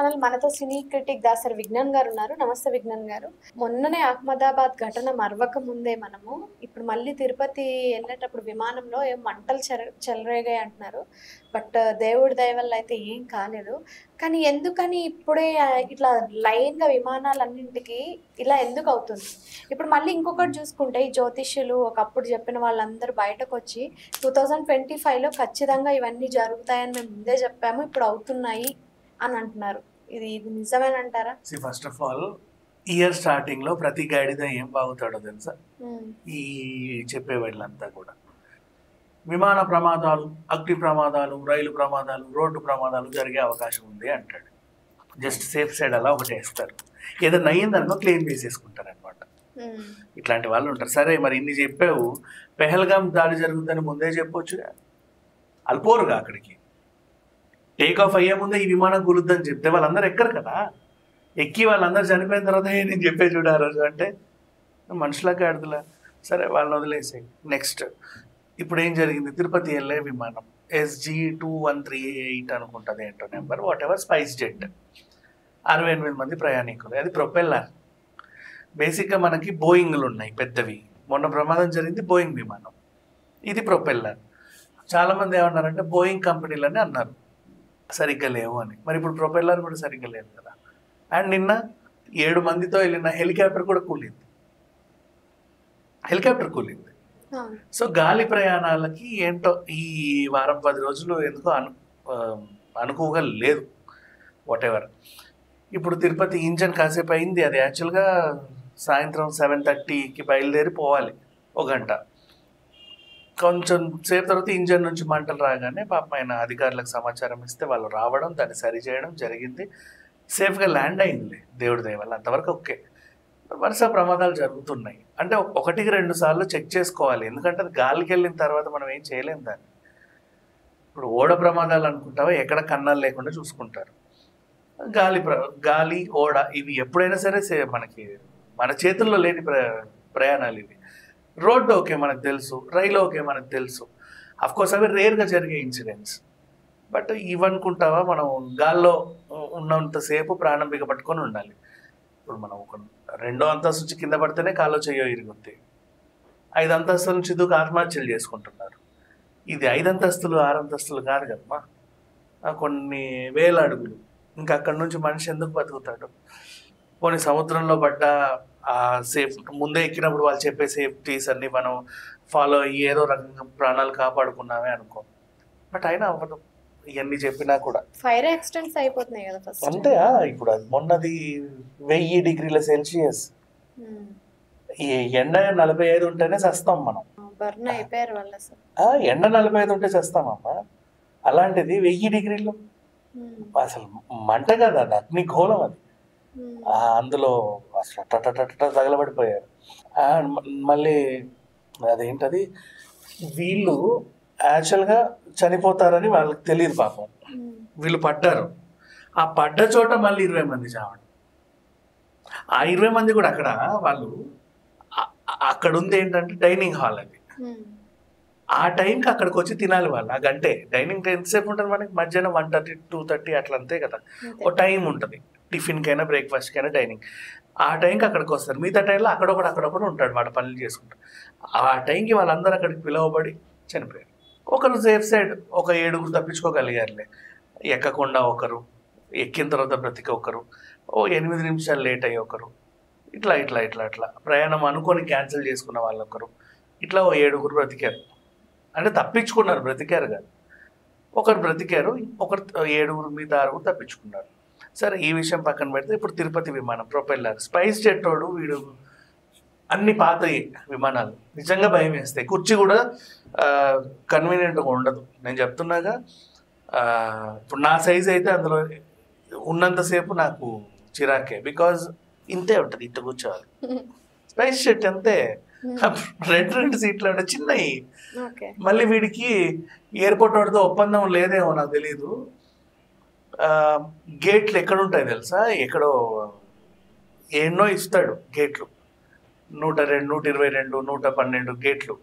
Channel మనతో సినీ critic Dasari Vignan గారు ఉన్నారు. నమస్తే విజ్ఞాన్ గారు. మొన్ననే అహ్మదాబాద్ ఘటన మరవక ముందే మనము ఇప్పుడు మళ్ళీ తిరుపతి వెళ్ళేటప్పుడు విమానంలో ఏం మంటలు చెలరేగాయి అంటున్నారు. బట్ దేవుడి దయ వల్ల అయితే ఏం కాలేదు. కానీ ఎందుకని ఇప్పుడే ఇట్లా లైన్గా విమానాలన్నింటికి ఇలా ఎందుకు అవుతుంది? ఇప్పుడు మళ్ళీ ఇంకొకటి చూసుకుంటే ఈ జ్యోతిష్యులు ఒకప్పుడు చెప్పిన వాళ్ళందరూ బయటకు వచ్చి 2025లో ఖచ్చితంగా ఇవన్నీ జరుగుతాయని మేము ముందే చెప్పాము, ఇప్పుడు అవుతున్నాయి అని అంటున్నారు. ఇది నిజమేనంటారా? First of all year starting లో ప్రతి గైడ్గా ఏం బాగుతాడో తెలుసా? ఈ చెప్పే వాళ్ళంతా కూడా విమాన ప్రమాదాలు, అగ్ని ప్రమాదాలు, రైలు ప్రమాదాలు, రోడ్డు ప్రమాదాలు జరిగే అవకాశం ఉంది అంటాడు. జస్ట్ సేఫ్ సైడ్ అలా ఒకటి వేస్తారు. ఏదైనా అయ్యిందనుకో క్లెయిమ్ చేసేసుకుంటారు అనమాట. ఇట్లాంటి వాళ్ళు ఉంటారు. సరే మరి ఇన్ని చెప్పావు, పెహల్గాం దాడి జరుగుతుందని ముందే చెప్పొచ్చుగా. అల్పోరుగా అక్కడికి టేక్ ఆఫ్ అయ్యే ముందే ఈ విమానం కూలుద్దని చెప్తే వాళ్ళందరూ ఎక్కరు కదా. ఎక్కి వాళ్ళందరూ చనిపోయిన తర్వాత నేను చెప్పే చూడ ఆ రోజు అంటే మనుషులకి ఆడదులా. సరే వాళ్ళని వదిలేసాయి. నెక్స్ట్ ఇప్పుడు ఏం జరిగింది? తిరుపతి వెళ్ళే విమానం SG2138 అనుకుంటుంది, ఏంటో number, what ever, spice jet, 68 మంది ప్రయాణికులు. అది ప్రొపెల్లర్. బేసిక్గా మనకి బోయింగ్లు ఉన్నాయి పెద్దవి. మొన్న ప్రమాదం జరిగింది బోయింగ్ విమానం, ఇది ప్రొపెల్లర్. చాలామంది ఏమన్నారంటే బోయింగ్ కంపెనీలని అన్నారు, సరిగ్గా లేవు అని. మరి ఇప్పుడు ప్రొపెల్లర్ కూడా సరిగ్గా లేదు కదా. అండ్ నిన్న 7 మందితో వెళ్ళిన హెలికాప్టర్ కూడా కూలింది. హెలికాప్టర్ కూలింది. సో గాలి ప్రయాణాలకి ఏంటో ఈ వారం 10 రోజులు ఎందుకో అనుకోగా లేదు. What ever. ఇప్పుడు తిరుపతి ఇంజన్ కాసేపు అయింది. అది యాక్చువల్గా సాయంత్రం 7:30కి బయలుదేరి పోవాలి, 1 గంట. కొంచెం సేపు తర్వాత ఇంజన్ నుంచి మంటలు రాగానే పాపం ఆయన అధికారులకు సమాచారం ఇస్తే వాళ్ళు రావడం, దాన్ని సరిచేయడం జరిగింది. సేఫ్గా ల్యాండ్ అయింది దేవుడి దయ వల్ల. అంతవరకు ఓకే. వరుస ప్రమాదాలు జరుగుతున్నాయి. అంటే 1-2 సార్లు చెక్ చేసుకోవాలి, ఎందుకంటే అది గాలికి వెళ్ళిన తర్వాత మనం ఏం చేయలేము దాన్ని. ఇప్పుడు ఓడ ప్రమాదాలు అనుకుంటావా, ఎక్కడ కన్నాలు లేకుండా చూసుకుంటారు. గాలి ఓడ ఇవి ఎప్పుడైనా సరే మనకి మన చేతుల్లో లేని ప్రయాణాలు ఇవి. రోడ్డు ఓకే మనకు తెలుసు, రైలు ఓకే మనకు తెలుసు. అఫ్కోర్స్ అవి రేర్గా జరిగే ఇన్సిడెంట్స్. బట్ ఇవనుకుంటావా, మనం గాల్లో ఉన్నంతసేపు ప్రాణం బిగపట్టుకొని ఉండాలి. ఇప్పుడు మనం ఒక 2వ అంతస్తు నుంచి కింద పడితేనే కాలో చెయ్యో ఇరుగుద్ది. 5 అంతస్తుల నుంచి దూకి ఆత్మహత్యలు చేసుకుంటున్నారు. ఇది 5 అంతస్తులు 6 అంతస్తులు కాదు కదమ్మా, కొన్ని వేల అడుగులు. ఇంకా అక్కడి నుంచి మనిషి ఎందుకు బతుకుతాడు? కొన్ని సముద్రంలో పడ్డ ఆ సేఫ్ ముందే ఎక్కినప్పుడు వాళ్ళు చెప్పే సేఫ్టీస్ అన్ని మనం ఫాలో అయ్యి ఏదో రకంగా ప్రాణాలు కాపాడుకున్నామే అనుకో. బట్ అయినా అవ్వదు ఇవన్నీ చెప్పినా కూడా. ఫైర్ యాక్సిడెంట్స్ అయిపోతున్నాయి కదా ఫస్ట్. అంటే ఇప్పుడు అది మొన్నది 1000 డిగ్రీల సెల్సియస్, ఈ ఎండ 45 ఉంటేనే చస్తాం మనం. బర్న్ అయిపోయారు వాళ్ళు అసలు. ఎండ 45 ఉంటే చస్తామమ్మా. అలాంటిది 1000 డిగ్రీలు అసలు మంట కదా, అది అగ్నిగోళం. అది అందులో అసలు తగలబడిపోయారు. మళ్ళీ అదేంటది, వీళ్ళు యాక్చువల్గా చనిపోతారని వాళ్ళకి తెలియదు పాపం. వీళ్ళు పడ్డారు. ఆ పడ్డ చోట మళ్ళీ 20 మంది చావడం. ఆ 20 మంది కూడా అక్కడ వాళ్ళు అక్కడ ఉంది ఏంటంటే డైనింగ్ హాల్. అది ఆ టైంకి అక్కడికి వచ్చి తినాలి వాళ్ళు. ఆ గంటే డైనింగ్ ఎంతసేపు ఉంటుంది మనకి? మధ్యాహ్నం 1:30, 2:30 అట్లా, అంతే కదా. ఓ టైం ఉంటుంది, టిఫిన్కైనా బ్రేక్ఫాస్ట్కైనా టైమింగ్. ఆ టైంకి అక్కడికి వస్తారు. మిగతా టైంలో అక్కడొకడు ఉంటాడు, వాడు పనులు చేసుకుంటాడు. ఆ టైంకి వాళ్ళందరూ అక్కడికి పిలువబడి చనిపోయారు. ఒకరు సేఫ్ సైడ్, ఒక 7గురు తప్పించుకోగలిగారులే. ఎక్కకుండా ఒకరు, ఎక్కిన తర్వాత బ్రతికి ఒకరు, 8 నిమిషాలు లేట్ అయ్యి ఒకరు, ఇట్లా ప్రయాణం అనుకొని క్యాన్సిల్ చేసుకున్న వాళ్ళు ఒకరు, ఇట్లా 7గురు బ్రతికారు. అంటే తప్పించుకున్నారు, బ్రతికారు కాదు. ఒకరు బ్రతికారు, ఒకరు 7గురు, మిగతా 6గురు తప్పించుకున్నారు. సరే ఈ విషయం పక్కన పెడితే ఇప్పుడు తిరుపతి విమానం ప్రొపెల్లర్ స్పైస్ జెట్ వాడు, వీడు అన్ని పాత విమానాలు నిజంగా భయం వేస్తాయి. కుర్చీ కూడా కన్వీనియంట్గా ఉండదు. నేను చెప్తున్నాగా, ఇప్పుడు నా సైజ్ అయితే అందులో ఉన్నంతసేపు నాకు చిరాకే. బికాజ్ ఇంతే ఉంటుంది, ఇంత కూర్చోవాలి. స్పైస్ జెట్ అంతే, 2 సీట్లు అంటే చిన్నవి. మళ్ళీ వీడికి ఎయిర్పోర్ట్ వాడితో ఒప్పందం లేదేమో నాకు తెలీదు. గేట్లు ఎక్కడుంటాయి తెలుసా? ఎక్కడో ఎన్నో ఇస్తాడు గేట్లు, 102, 122, 112 గేట్లు.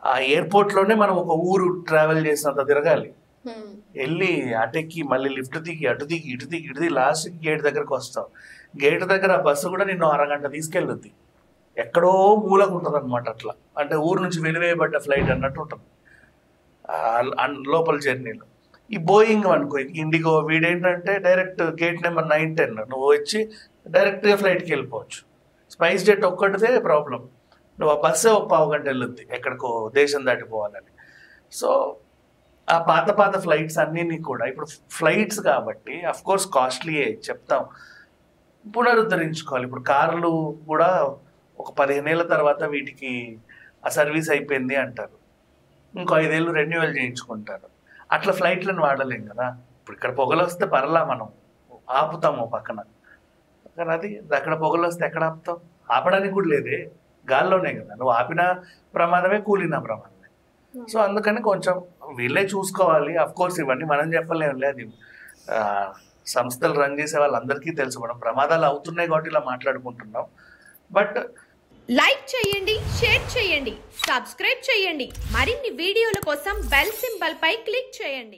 ఆ ఎయిర్పోర్ట్లోనే మనం ఒక ఊరు ట్రావెల్ చేసినంత తిరగాలి. వెళ్ళి అటెక్కి మళ్ళీ లిఫ్ట్ దిగి అటు దిగి ఇటు దిగి ఇటు దిగి లాస్ట్ గేట్ దగ్గరకు వస్తావు. గేట్ దగ్గర ఆ బస్సు కూడా నిన్ను అరగంట తీసుకెళ్ళుద్ది. ఎక్కడో మూలకు ఉంటుంది అనమాట. అట్లా అంటే ఊరు నుంచి వెలివేయబడ్డ ఫ్లైట్ అన్నట్టు ఉంటుంది లోపల జర్నీలో. ఈ బోయింగ్ అనుకో, ఇండిగో, వీడేంటంటే డైరెక్ట్ గేట్ నెంబర్ 9, 10 నువ్వు వచ్చి డైరెక్ట్గా ఫ్లైట్కి వెళ్ళిపోవచ్చు. స్పైస్ జెట్ ఒక్కటిదే ప్రాబ్లం, నువ్వు ఆ బస్సే ఒక పావు గంట వెళ్ళొద్ది ఎక్కడికో దేశం దాటిపోవాలని. సో ఆ పాత ఫ్లైట్స్ అన్నీ కూడా ఇప్పుడు ఫ్లైట్స్ కాబట్టి అఫ్కోర్స్ కాస్ట్లీయే చెప్తాం, పునరుద్ధరించుకోవాలి. ఇప్పుడు కార్లు కూడా ఒక 15 ఏళ్ళ తర్వాత వీటికి ఆ సర్వీస్ అయిపోయింది అంటారు, ఇంకో 5 ఏళ్ళు రెన్యువల్ చేయించుకుంటారు. అట్లా ఫ్లైట్లను వాడలేం కదా. ఇప్పుడు ఇక్కడ పొగలు వస్తే పర్లా, మనం ఆపుతాము పక్కన, కానీ అది అక్కడ పొగలు వస్తే ఎక్కడ ఆపుతావు? ఆపడానికి కూడా లేదే, గాల్లోనే కదా. నువ్వు ఆపిన ప్రమాదమే, కూలిన ప్రమాదమే. సో అందుకని కొంచెం వీళ్ళే చూసుకోవాలి. అఫ్కోర్స్ ఇవన్నీ మనం చెప్పలేము, అది సంస్థలు రన్ చేసే వాళ్ళందరికీ తెలుసు. మనం ప్రమాదాలు అవుతున్నాయి కాబట్టి ఇలా మాట్లాడుకుంటున్నాం. బట్ లైక్ చేయండి, షేర్ చేయండి, సబ్స్క్రైబ్ చేయండి. మరిన్ని వీడియోల కోసం బెల్ సింబల్ పై క్లిక్ చేయండి.